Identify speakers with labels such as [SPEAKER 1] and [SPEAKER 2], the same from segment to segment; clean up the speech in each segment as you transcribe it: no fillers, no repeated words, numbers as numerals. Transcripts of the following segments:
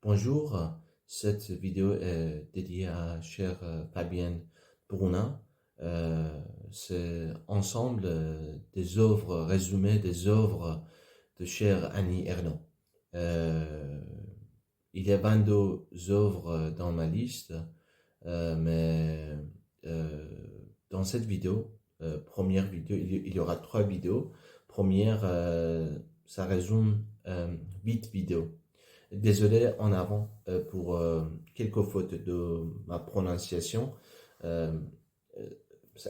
[SPEAKER 1] Bonjour, cette vidéo est dédiée à chère Fabienne Bruna. C'est ensemble des œuvres résumées des œuvres de chère Annie Ernaux. Il y a 22 œuvres dans ma liste, mais dans cette vidéo, première vidéo, il y aura 3 vidéos. Première, ça résume 8 vidéos. Désolé en avant pour quelques fautes de ma prononciation.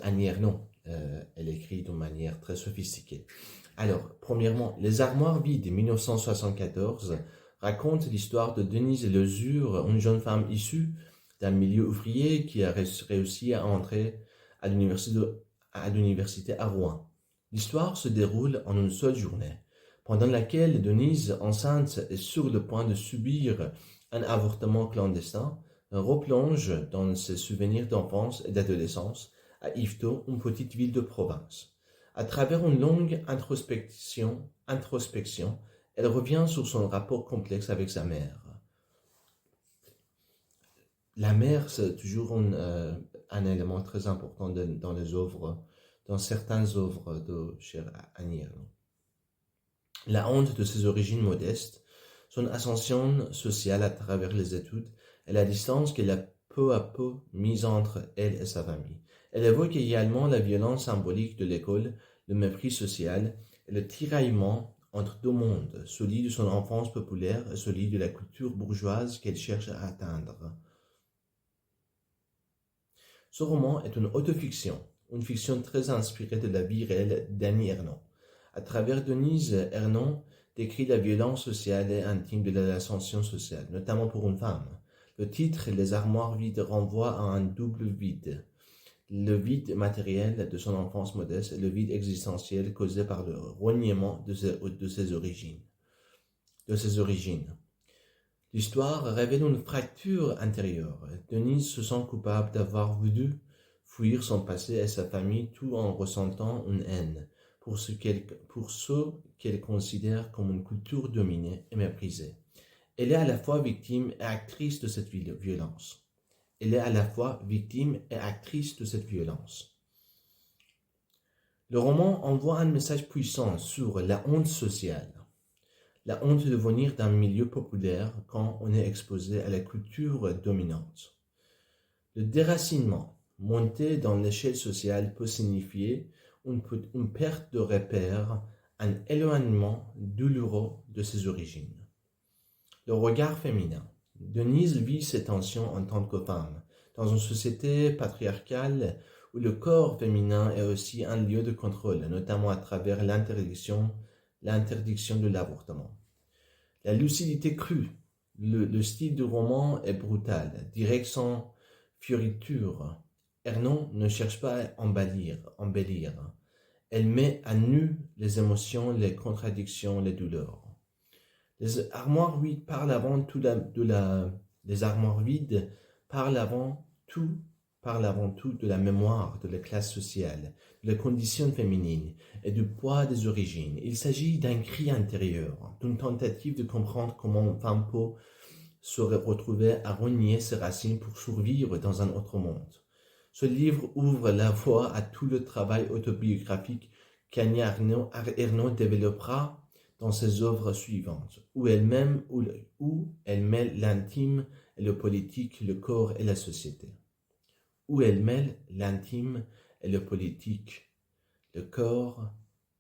[SPEAKER 1] Annie Ernaux, elle écrit de manière très sophistiquée. Alors, premièrement, Les Armoires vides, 1974, raconte l'histoire de Denise Lezure, une jeune femme issue d'un milieu ouvrier qui a réussi à entrer à l'université à Rouen. L'histoire se déroule en une seule journée, pendant laquelle Denise, enceinte et sur le point de subir un avortement clandestin, replonge dans ses souvenirs d'enfance et d'adolescence à Yvetot, une petite ville de province. À travers une longue introspection, elle revient sur son rapport complexe avec sa mère. La mère, c'est toujours un élément très important dans les œuvres, dans certaines œuvres de chère Annie Ernaux. La honte de ses origines modestes, son ascension sociale à travers les études et la distance qu'elle a peu à peu mise entre elle et sa famille. Elle évoque également la violence symbolique de l'école, le mépris social et le tiraillement entre deux mondes, celui de son enfance populaire et celui de la culture bourgeoise qu'elle cherche à atteindre. Ce roman est une autofiction, une fiction très inspirée de la vie réelle d'Annie Ernaux. À travers Denise Ernaux décrit la violence sociale et intime de l'ascension sociale, notamment pour une femme. Le titre « Les armoires vides » renvoie à un double vide. Le vide matériel de son enfance modeste et le vide existentiel causé par le reniement de ses origines. L'histoire révèle une fracture intérieure. Denise se sent coupable d'avoir voulu fuir son passé et sa famille tout en ressentant une haine pour ceux qu'elle considère comme une culture dominée et méprisée. Elle est à la fois victime et actrice de cette violence. Le roman envoie un message puissant sur la honte sociale. La honte de venir d'un milieu populaire quand on est exposé à la culture dominante. Le déracinement, monté dans l'échelle sociale, peut signifier une perte de repère, un éloignement douloureux de ses origines. Le regard féminin. Denise vit ces tensions en tant que femme, dans une société patriarcale où le corps féminin est aussi un lieu de contrôle, notamment à travers l'interdiction de l'avortement. La lucidité crue. Le style du roman est brutal, direct sans fioriture. Ernaux ne cherche pas à embellir. Elle met à nu les émotions, les contradictions, les douleurs. Les armoires vides parlent avant tout de la mémoire de la classe sociale, de la condition féminine et du poids des origines. Il s'agit d'un cri intérieur, d'une tentative de comprendre comment une femme peut se retrouver à renier ses racines pour survivre dans un autre monde. Ce livre ouvre la voie à tout le travail autobiographique qu'Annie Ernaux développera dans ses œuvres suivantes, où elle mêle l'intime et le politique, le corps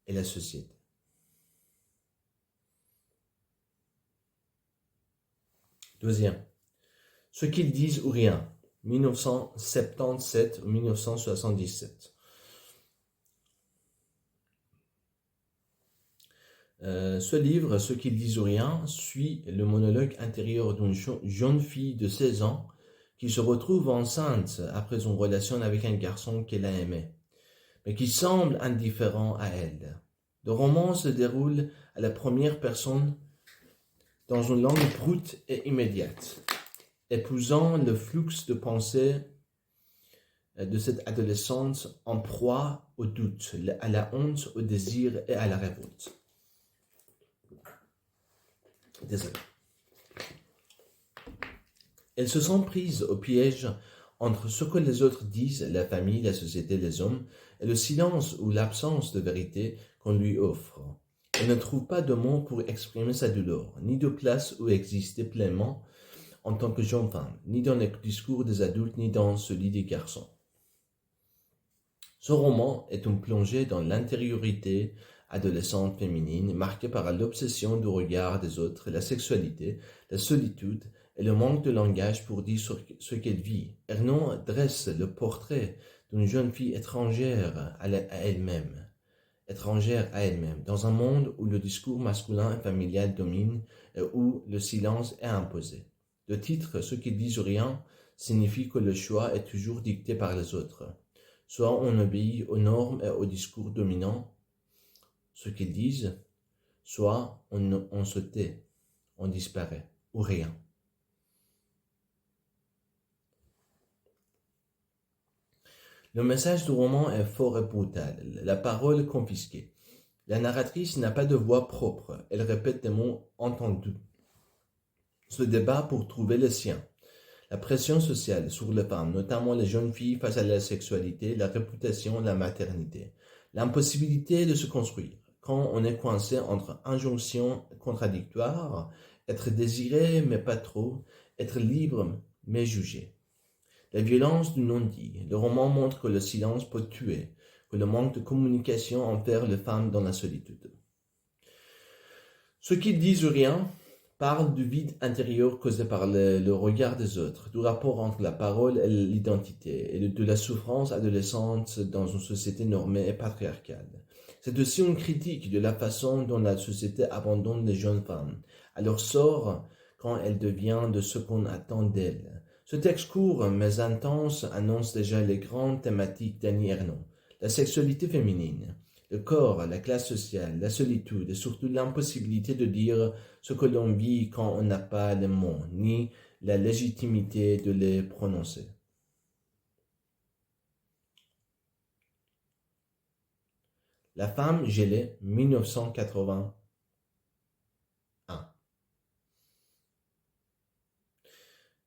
[SPEAKER 1] et la société. Deuxième, Ce qu'ils disent ou rien, 1977 ou 1977. Ce livre, Ce qu'ils disent ou rien, suit le monologue intérieur d'une jeune fille de 16 ans qui se retrouve enceinte après une relation avec un garçon qu'elle a aimé, mais qui semble indifférent à elle. Le roman se déroule à la première personne dans une langue brute et immédiate, épousant le flux de pensée de cette adolescente en proie au doute, à la honte, au désir et à la révolte. Désolé. Elles se sont prises au piège entre ce que les autres disent, la famille, la société, les hommes, et le silence ou l'absence de vérité qu'on lui offre. Elle ne trouve pas de mots pour exprimer sa douleur, ni de place où exister pleinement en tant que jeune femme, ni dans les discours des adultes, ni dans celui des garçons. Ce roman est une plongée dans l'intériorité adolescente féminine, marquée par l'obsession du regard des autres, la sexualité, la solitude et le manque de langage pour dire ce qu'elle vit. Ernaud dresse le portrait d'une jeune fille étrangère à elle-même, dans un monde où le discours masculin et familial domine et où le silence est imposé. Le titre « Ceux qui disent rien » signifie que le choix est toujours dicté par les autres. Soit on obéit aux normes et aux discours dominants, ce qu'ils disent, soit on se tait, on disparaît, ou rien. Le message du roman est fort et brutal, la parole confisquée. La narratrice n'a pas de voix propre, elle répète des mots entendus. Se débat pour trouver le sien. La pression sociale sur les femmes, notamment les jeunes filles face à la sexualité, la réputation, la maternité. L'impossibilité de se construire. Quand on est coincé entre injonctions contradictoires, être désiré mais pas trop, être libre mais jugé. La violence du non-dit. Le roman montre que le silence peut tuer, que le manque de communication enferme les femmes dans la solitude. Ceux qui disent rien parle du vide intérieur causé par le regard des autres, du rapport entre la parole et l'identité, et de la souffrance adolescente dans une société normée et patriarcale. C'est aussi une critique de la façon dont la société abandonne les jeunes femmes, à leur sort quand elles deviennent de ce qu'on attend d'elles. Ce texte court mais intense annonce déjà les grandes thématiques d'Annie Ernaux. La sexualité féminine, le corps, la classe sociale, la solitude et surtout l'impossibilité de dire ce que l'on vit quand on n'a pas les mots, ni la légitimité de les prononcer. La femme gelée, 1981.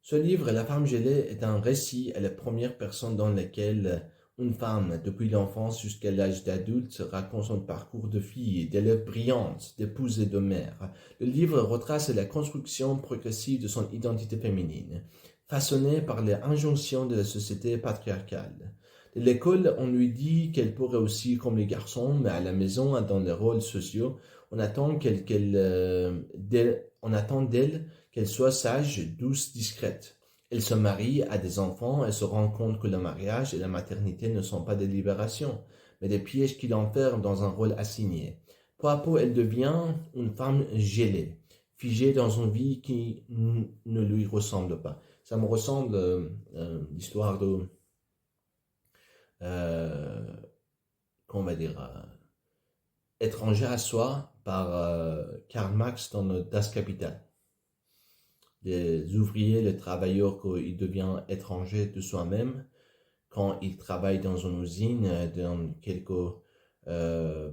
[SPEAKER 1] Ce livre, La femme gelée, est un récit à la première personne dans lequel une femme, depuis l'enfance jusqu'à l'âge d'adulte, raconte son parcours de fille, d'élève brillante, d'épouse et de mère. Le livre retrace la construction progressive de son identité féminine, façonnée par les injonctions de la société patriarcale. De l'école, on lui dit qu'elle peut réussir comme les garçons, mais à la maison, dans les rôles sociaux, on attend d'elle qu'elle soit sage, douce, discrète. Elle se marie, a des enfants et se rend compte que le mariage et la maternité ne sont pas des libérations, mais des pièges qui l'enferment dans un rôle assigné. Peu à peu, elle devient une femme gelée, figée dans une vie qui ne lui ressemble pas. Ça me ressemble l'histoire de, qu'on va dire, étrangère à soi par Karl Marx dans le Das Kapital. Les ouvriers, les travailleurs, quand ils deviennent étrangers de soi-même, quand ils travaillent dans une usine, dans quelques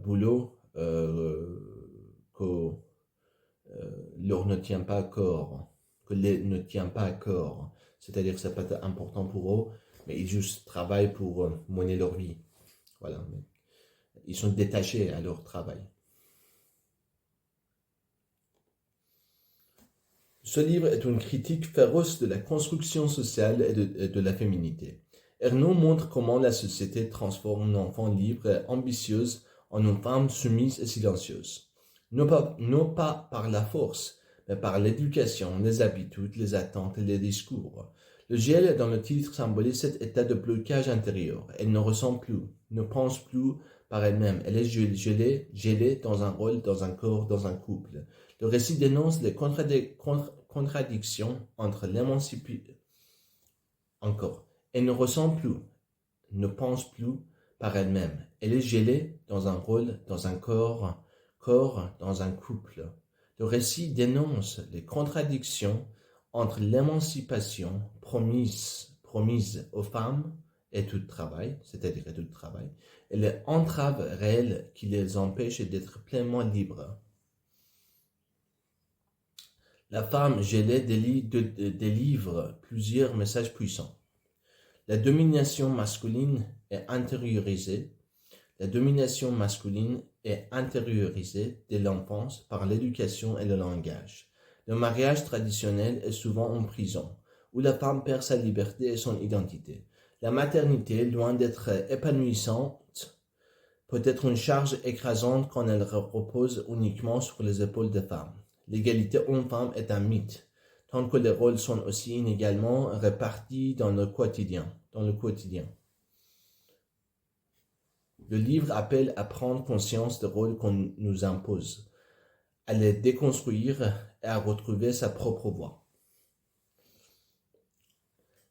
[SPEAKER 1] boulots que leur ne tient pas à corps, que l'aide ne tient pas à corps. C'est-à-dire que ce n'est pas important pour eux, mais ils juste travaillent pour mener leur vie. Voilà. Ils sont détachés à leur travail. Ce livre est une critique féroce de la construction sociale et de la féminité. Ernaux montre comment la société transforme une enfant libre et ambitieuse en une femme soumise et silencieuse. Non pas par la force, mais par l'éducation, les habitudes, les attentes et les discours. Le gel dans le titre symbolise cet état de blocage intérieur. Elle ne ressent plus, ne pense plus par elle-même. Elle est gelée dans un rôle, dans un corps, dans un couple. Le récit dénonce les contradictions entre l'émancipation. Encore, elle ne ressent plus, ne pense plus par elle-même. Elle est gelée dans un rôle, dans un corps, dans un couple. Le récit dénonce les contradictions entre l'émancipation promise aux femmes et tout travail, c'est-à-dire tout travail, et les entraves réelles qui les empêchent d'être pleinement libres. La femme gelée délivre plusieurs messages puissants. La domination masculine est intériorisée. La domination masculine est intériorisée dès l'enfance par l'éducation et le langage. Le mariage traditionnel est souvent en prison, où la femme perd sa liberté et son identité. La maternité, loin d'être épanouissante, peut être une charge écrasante quand elle repose uniquement sur les épaules des femmes. L'égalité homme-femme est un mythe, tant que les rôles sont aussi inégalement répartis dans le quotidien. Le livre appelle à prendre conscience des rôles qu'on nous impose, à les déconstruire et à retrouver sa propre voix.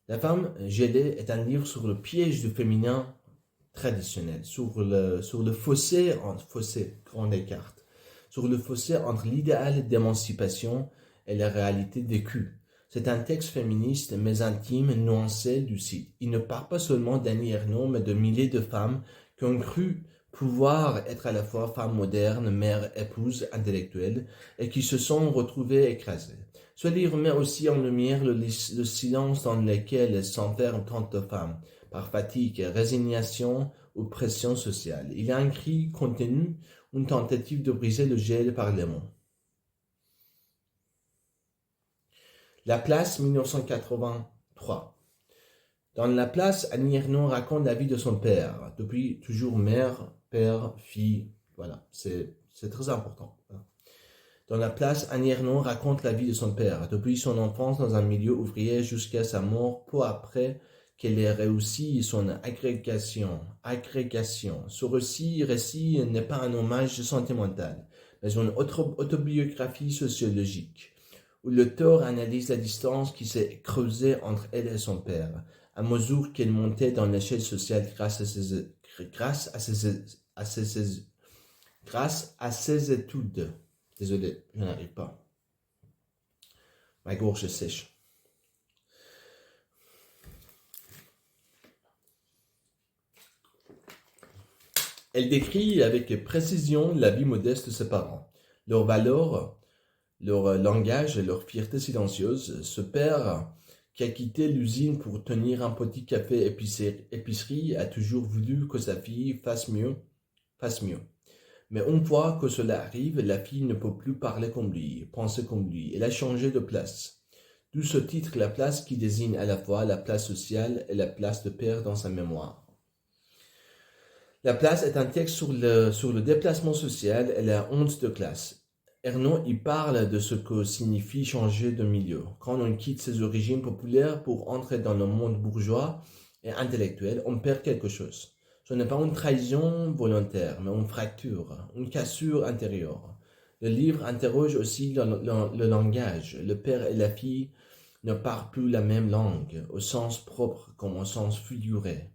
[SPEAKER 1] La femme gelée est un livre sur le piège du féminin traditionnel, sur le fossé entre l'idéal d'émancipation et la réalité vécue. C'est un texte féministe mais intime, nuancé, lucide. Il ne parle pas seulement d'Annie Ernaux, mais de milliers de femmes qui ont cru pouvoir être à la fois femmes modernes, mères, épouses, intellectuelles, et qui se sont retrouvées écrasées. Ce livre met aussi en lumière le silence dans lequel s'enferment tant de femmes, par fatigue, résignation ou pression sociale. Il y a un cri contenu, une tentative de briser le gel par les mots. La place 1983. Dans La place, Annie Ernaux raconte la vie de son père, depuis toujours mère, père, fille, voilà, c'est très important. Dans La place, Annie Ernaux raconte la vie de son père, depuis son enfance dans un milieu ouvrier jusqu'à sa mort, peu après qu'elle ait réussi son agrégation. Ce récit n'est pas un hommage sentimental, mais une autobiographie sociologique, où l'auteur analyse la distance qui s'est creusée entre elle et son père, à mesure qu'elle montait dans l'échelle sociale grâce à ses études. Désolé, je n'arrive pas. Ma gorge est sèche. Elle décrit avec précision la vie modeste de ses parents, leurs valeurs, leur langage et leur fierté silencieuse. Ce père qui a quitté l'usine pour tenir un petit café épicerie a toujours voulu que sa fille fasse mieux. Mais une fois que cela arrive, la fille ne peut plus parler comme lui, penser comme lui. Elle a changé de place. D'où ce titre, La place, qui désigne à la fois la place sociale et la place de père dans sa mémoire. La place est un texte sur le déplacement social et la honte de classe. Ernaux y parle de ce que signifie changer de milieu. Quand on quitte ses origines populaires pour entrer dans le monde bourgeois et intellectuel, on perd quelque chose. Ce n'est pas une trahison volontaire, mais une fracture, une cassure intérieure. Le livre interroge aussi le langage. Le père et la fille ne parlent plus la même langue, au sens propre comme au sens figuré.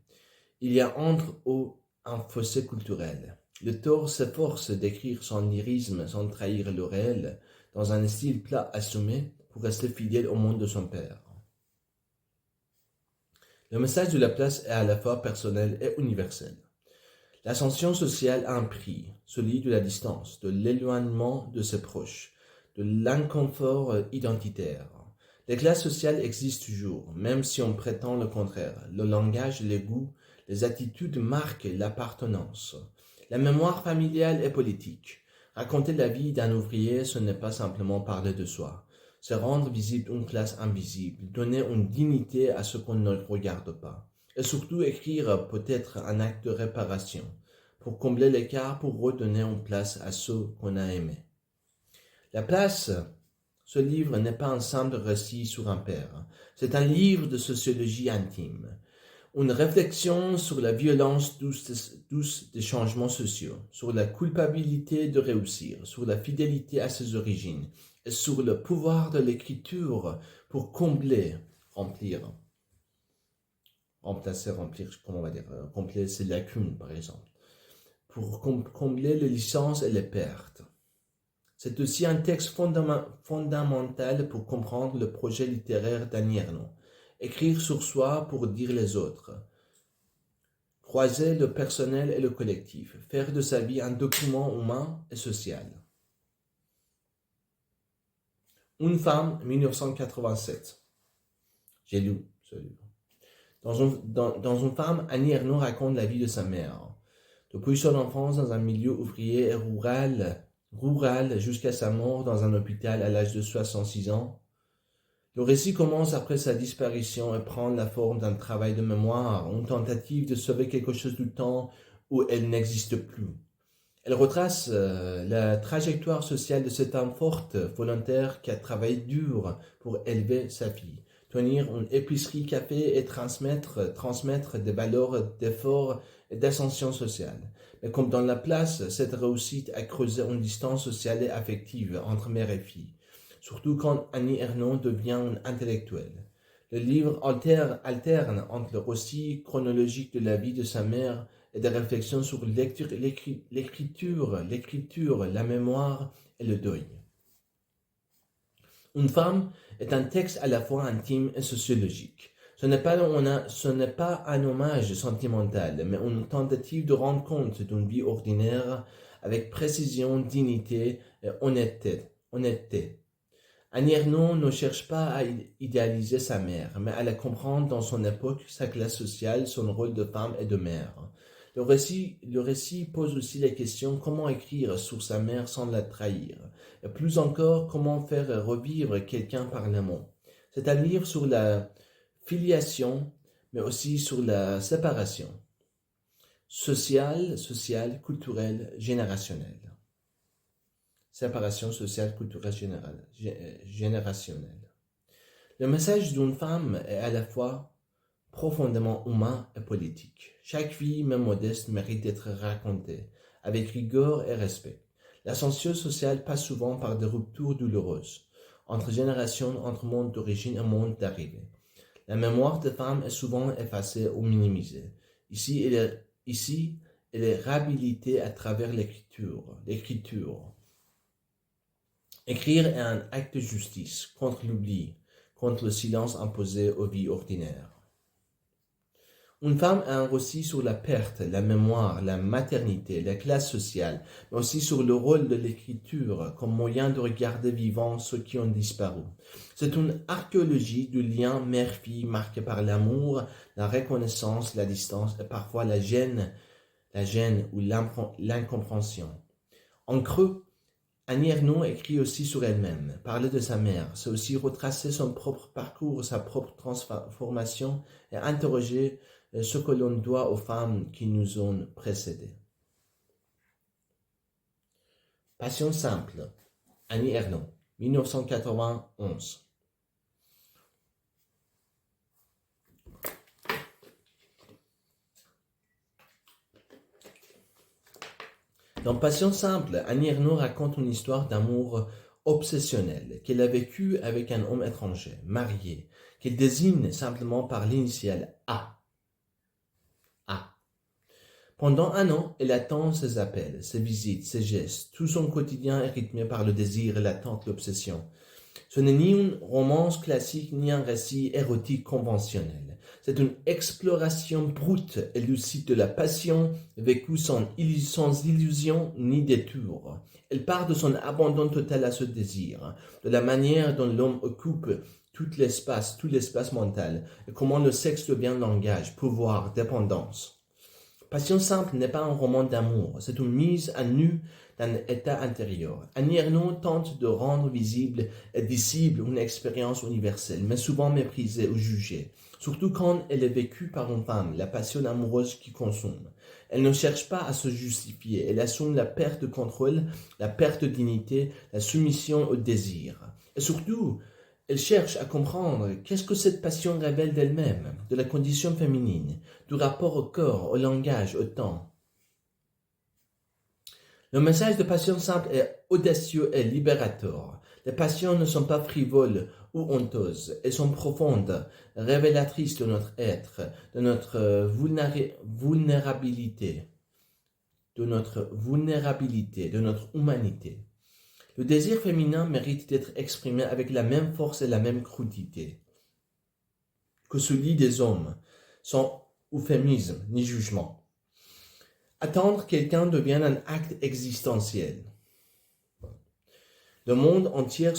[SPEAKER 1] Il y a entre eux un fossé culturel. L'auteur s'efforce d'écrire son lyrisme sans trahir le réel, dans un style plat assumé pour rester fidèle au monde de son père. Le message de La place est à la fois personnel et universel. L'ascension sociale a un prix, celui de la distance, de l'éloignement de ses proches, de l'inconfort identitaire. Les classes sociales existent toujours, même si on prétend le contraire. Le langage, les goûts, les attitudes marquent l'appartenance. La mémoire familiale est politique. Raconter la vie d'un ouvrier, ce n'est pas simplement parler de soi. C'est rendre visible une classe invisible, donner une dignité à ce qu'on ne regarde pas. Et surtout écrire peut-être un acte de réparation, pour combler l'écart, pour redonner une place à ceux qu'on a aimés. La place, ce livre n'est pas un simple récit sur un père. C'est un livre de sociologie intime. Une réflexion sur la violence douce des changements sociaux, sur la culpabilité de réussir, sur la fidélité à ses origines, et sur le pouvoir de l'écriture pour combler ses lacunes, par exemple, pour combler les licences et les pertes. C'est aussi un texte fondamental pour comprendre le projet littéraire d'Annie Ernaux. Écrire sur soi pour dire les autres. Croiser le personnel et le collectif. Faire de sa vie un document humain et social. Une femme, 1987. J'ai lu ce livre. Dans une femme, Annie Ernaux raconte la vie de sa mère. Depuis son enfance dans un milieu ouvrier et rural jusqu'à sa mort dans un hôpital à l'âge de 66 ans, le récit commence après sa disparition et prend la forme d'un travail de mémoire, une tentative de sauver quelque chose du temps où elle n'existe plus. Elle retrace la trajectoire sociale de cette femme forte, volontaire, qui a travaillé dur pour élever sa fille, tenir une épicerie-café et transmettre des valeurs d'effort et d'ascension sociale. Mais comme dans la place, cette réussite a creusé une distance sociale et affective entre mère et fille, surtout quand Annie Ernaux devient une intellectuelle. Le livre alterne entre le récit chronologique de la vie de sa mère et des réflexions sur l'écriture, la mémoire et le deuil. Une femme est un texte à la fois intime et sociologique. Ce n'est pas un hommage sentimental, mais une tentative de rendre compte d'une vie ordinaire avec précision, dignité et honnêteté. Annie Ernaux ne cherche pas à idéaliser sa mère, mais à la comprendre dans son époque, sa classe sociale, son rôle de femme et de mère. Le récit pose aussi la question comment écrire sur sa mère sans la trahir, et plus encore comment faire revivre quelqu'un par l'amour. C'est un livre sur la filiation, mais aussi sur la séparation sociale, culturelle, générationnelle. Séparation sociale, culturelle, générationnelle. Le message d'une femme est à la fois profondément humain et politique. Chaque fille, même modeste, mérite d'être racontée, avec rigueur et respect. L'ascension sociale passe souvent par des ruptures douloureuses, entre générations, entre mondes d'origine et mondes d'arrivée. La mémoire des femmes est souvent effacée ou minimisée. Ici, elle est réhabilitée à travers l'écriture. Écrire est un acte de justice contre l'oubli, contre le silence imposé aux vies ordinaires. Une femme a un récit sur la perte, la mémoire, la maternité, la classe sociale, mais aussi sur le rôle de l'écriture comme moyen de regarder vivants ceux qui ont disparu. C'est une archéologie du lien mère-fille marqué par l'amour, la reconnaissance, la distance et parfois la gêne ou l'incompréhension. En creux, Annie Ernaux écrit aussi sur elle-même. Parler de sa mère, c'est aussi retracer son propre parcours, sa propre transformation et interroger ce que l'on doit aux femmes qui nous ont précédés. Passion simple, Annie Ernaux, 1991. Dans Passion simple, Annie Ernaux raconte une histoire d'amour obsessionnel qu'elle a vécu avec un homme étranger, marié, qu'elle désigne simplement par l'initiale A. Pendant un an, elle attend ses appels, ses visites, ses gestes. Tout son quotidien est rythmé par le désir et l'attente, l'obsession. Ce n'est ni une romance classique, ni un récit érotique conventionnel. C'est une exploration brute et lucide de la passion, vécue sans illusion ni détour. Elle part de son abandon total à ce désir, de la manière dont l'homme occupe tout l'espace mental, et comment le sexe devient langage, pouvoir, dépendance. Passion simple n'est pas un roman d'amour, c'est une mise à nu d'un état intérieur. Annie Ernaux tente de rendre visible et visible une expérience universelle, mais souvent méprisée ou jugée, surtout quand elle est vécue par une femme, la passion amoureuse qui consomme. Elle ne cherche pas à se justifier, elle assume la perte de contrôle, la perte de dignité, la soumission au désir. Et surtout, elle cherche à comprendre qu'est-ce que cette passion révèle d'elle-même, de la condition féminine, du rapport au corps, au langage, au temps. Le message de Passion simple est audacieux et libérateur. Les passions ne sont pas frivoles ou honteuses, elles sont profondes, révélatrices de notre être, de notre vulnérabilité, de notre humanité. Le désir féminin mérite d'être exprimé avec la même force et la même crudité que celui des hommes, sans euphémisme ni jugement. Attendre quelqu'un devient un acte existentiel. Le monde entier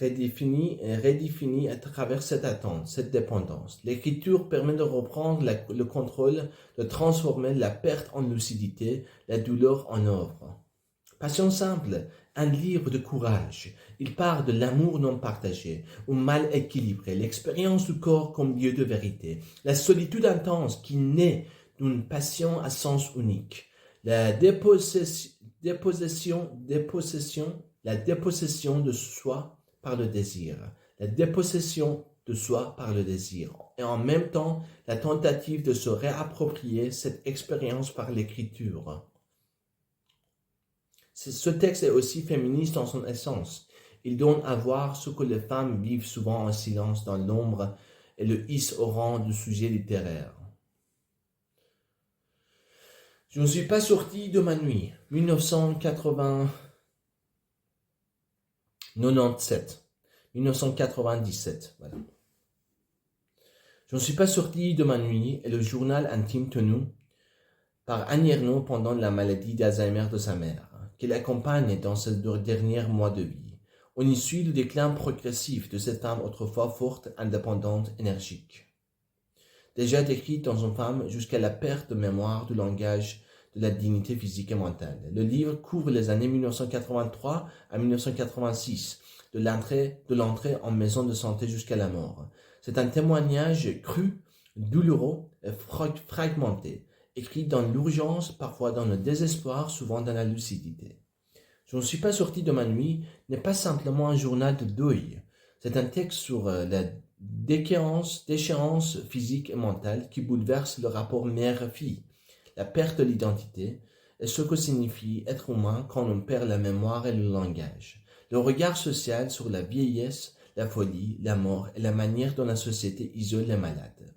[SPEAKER 1] redéfinie à travers cette attente, cette dépendance. L'écriture permet de reprendre le contrôle, de transformer la perte en lucidité, la douleur en œuvre. Passion simple, un livre de courage. Il part de l'amour non partagé, ou mal équilibré, l'expérience du corps comme lieu de vérité, la solitude intense qui naît d'une passion à sens unique, la dépossession de soi par le désir, la dépossession de soi par le désir, et en même temps la tentative de se réapproprier cette expérience par l'écriture. Ce texte est aussi féministe dans son essence. Il donne à voir ce que les femmes vivent souvent en silence dans l'ombre et le hisse au rang de sujet littéraire. Je ne suis pas sorti de ma nuit, 1997, voilà. Je ne suis pas sorti de ma nuit est le journal intime tenu par Annie Ernaux pendant la maladie d'Alzheimer de sa mère, qui l'accompagne dans ses derniers mois de vie. On y suit le déclin progressif de cette femme autrefois forte, indépendante, énergique. Déjà décrite dans une femme jusqu'à la perte de mémoire du langage, de la dignité physique et mentale. Le livre couvre les années 1983 à 1986, de l'entrée en maison de santé jusqu'à la mort. C'est un témoignage cru, douloureux et fragmenté, écrit dans l'urgence, parfois dans le désespoir, souvent dans la lucidité. Je ne suis pas sorti de ma nuit n'est pas simplement un journal de deuil. C'est un texte sur la déchéance physique et mentale qui bouleverse le rapport mère-fille, la perte de l'identité et ce que signifie être humain quand on perd la mémoire et le langage. Le regard social sur la vieillesse, la folie, la mort et la manière dont la société isole les malades.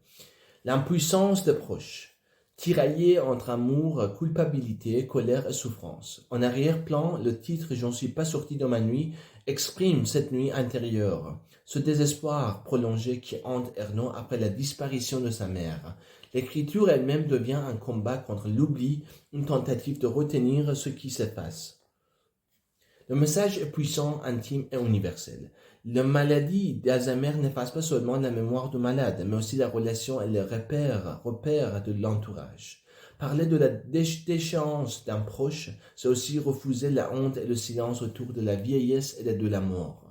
[SPEAKER 1] L'impuissance des proches. Tiraillé entre amour, culpabilité, colère et souffrance. En arrière-plan, le titre « J'en suis pas sorti de ma nuit » exprime cette nuit intérieure, ce désespoir prolongé qui hante Ernaux après la disparition de sa mère. L'écriture elle-même devient un combat contre l'oubli, une tentative de retenir ce qui s'efface. Le message est puissant, intime et universel. La maladie d'Alzheimer n'efface pas seulement la mémoire du malade, mais aussi la relation et les repères de l'entourage. Parler de la déchéance d'un proche, c'est aussi refuser la honte et le silence autour de la vieillesse et de la mort.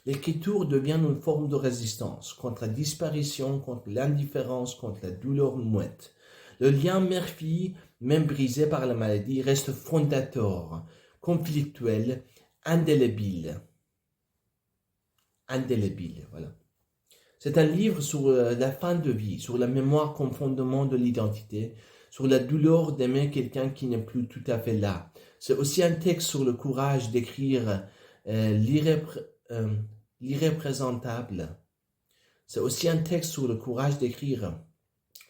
[SPEAKER 1] L'écriture devient une forme de résistance contre la disparition, contre l'indifférence, contre la douleur muette. Le lien mère-fille, même brisé par la maladie, reste fondateur, conflictuel, indélébile, voilà. C'est un livre sur la fin de vie, sur la mémoire comme fondement de l'identité, sur la douleur d'aimer quelqu'un qui n'est plus tout à fait là. C'est aussi un texte sur le courage d'écrire l'irréprésentable. C'est aussi un texte sur le courage d'écrire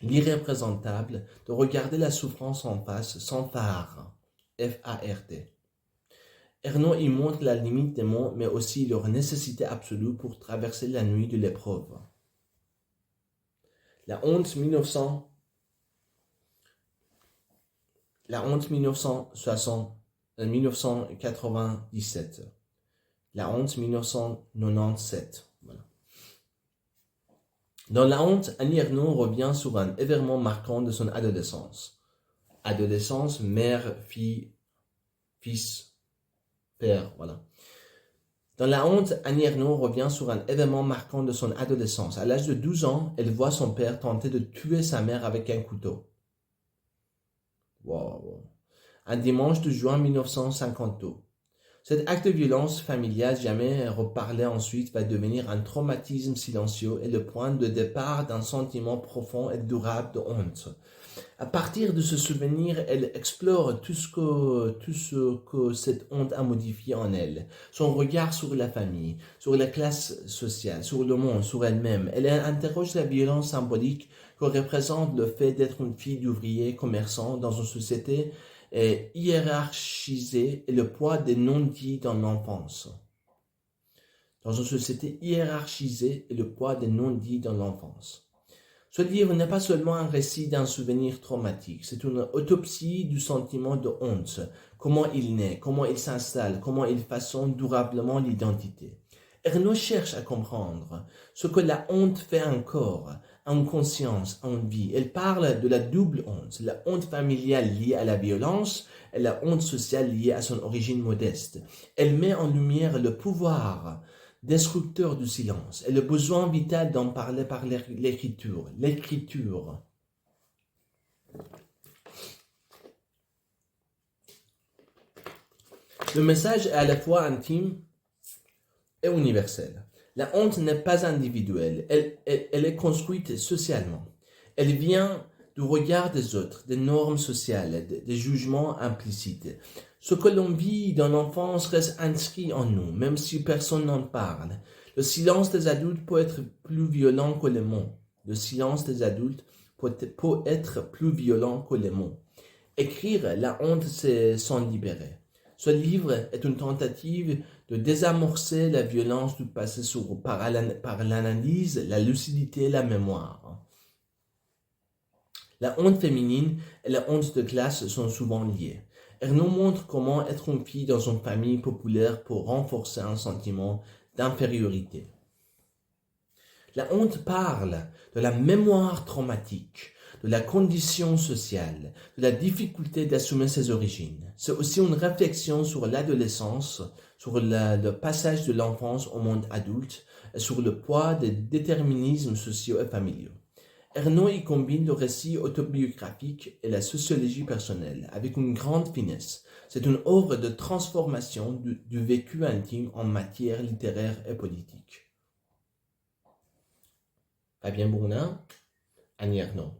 [SPEAKER 1] l'irréprésentable, de regarder la souffrance en face, sans phare, F-A-R-T. Ernaux y montre la limite des mots, mais aussi leur nécessité absolue pour traverser la nuit de l'épreuve. La honte 1997. La honte 1997. Voilà. Dans La honte, Annie Ernaux revient sur un événement marquant de son adolescence. Adolescence, mère, fille, fils, père, voilà. Dans La honte, Annie Ernaux revient sur un événement marquant de son adolescence. À l'âge de 12 ans, elle voit son père tenter de tuer sa mère avec un couteau. Wow. Un dimanche de juin 1952. Cet acte de violence familiale jamais reparlé ensuite va devenir un traumatisme silencieux et le point de départ d'un sentiment profond et durable de honte. À partir de ce souvenir, elle explore tout ce que cette honte a modifié en elle. Son regard sur la famille, sur la classe sociale, sur le monde, sur elle-même. Elle interroge la violence symbolique que représente le fait d'être une fille d'ouvrier commerçant dans une société hiérarchisée et le poids des non-dits dans l'enfance. Dans une société hiérarchisée et le poids des non-dits dans l'enfance. Ce livre n'est pas seulement un récit d'un souvenir traumatique, c'est une autopsie du sentiment de honte, comment il naît, comment il s'installe, comment il façonne durablement l'identité. Ernaud cherche à comprendre ce que la honte fait encore en conscience, en vie. Elle parle de la double honte, la honte familiale liée à la violence et la honte sociale liée à son origine modeste. Elle met en lumière le pouvoir destructeur du silence et le besoin vital d'en parler par l'écriture. L'écriture. Le message est à la fois intime et universelle. La honte n'est pas individuelle, elle est construite socialement. Elle vient du regard des autres, des normes sociales, des jugements implicites. Ce que l'on vit dans l'enfance reste inscrit en nous, même si personne n'en parle. Le silence des adultes peut être plus violent que les mots. Le silence des adultes peut être plus violent que les mots. Écrire la honte, c'est s'en libérer. Ce livre est une tentative de désamorcer la violence du passé par l'analyse, la lucidité et la mémoire. La honte féminine et la honte de classe sont souvent liées. Elle nous montre comment être une fille dans une famille populaire peut renforcer un sentiment d'infériorité. La honte parle de la mémoire traumatique, de la condition sociale, de la difficulté d'assumer ses origines. C'est aussi une réflexion sur l'adolescence, sur le passage de l'enfance au monde adulte et sur le poids des déterminismes sociaux et familiaux. Ernaud y combine le récit autobiographique et la sociologie personnelle avec une grande finesse. C'est une œuvre de transformation du vécu intime en matière littéraire et politique. Fabien Bournin, Annie Ernaux.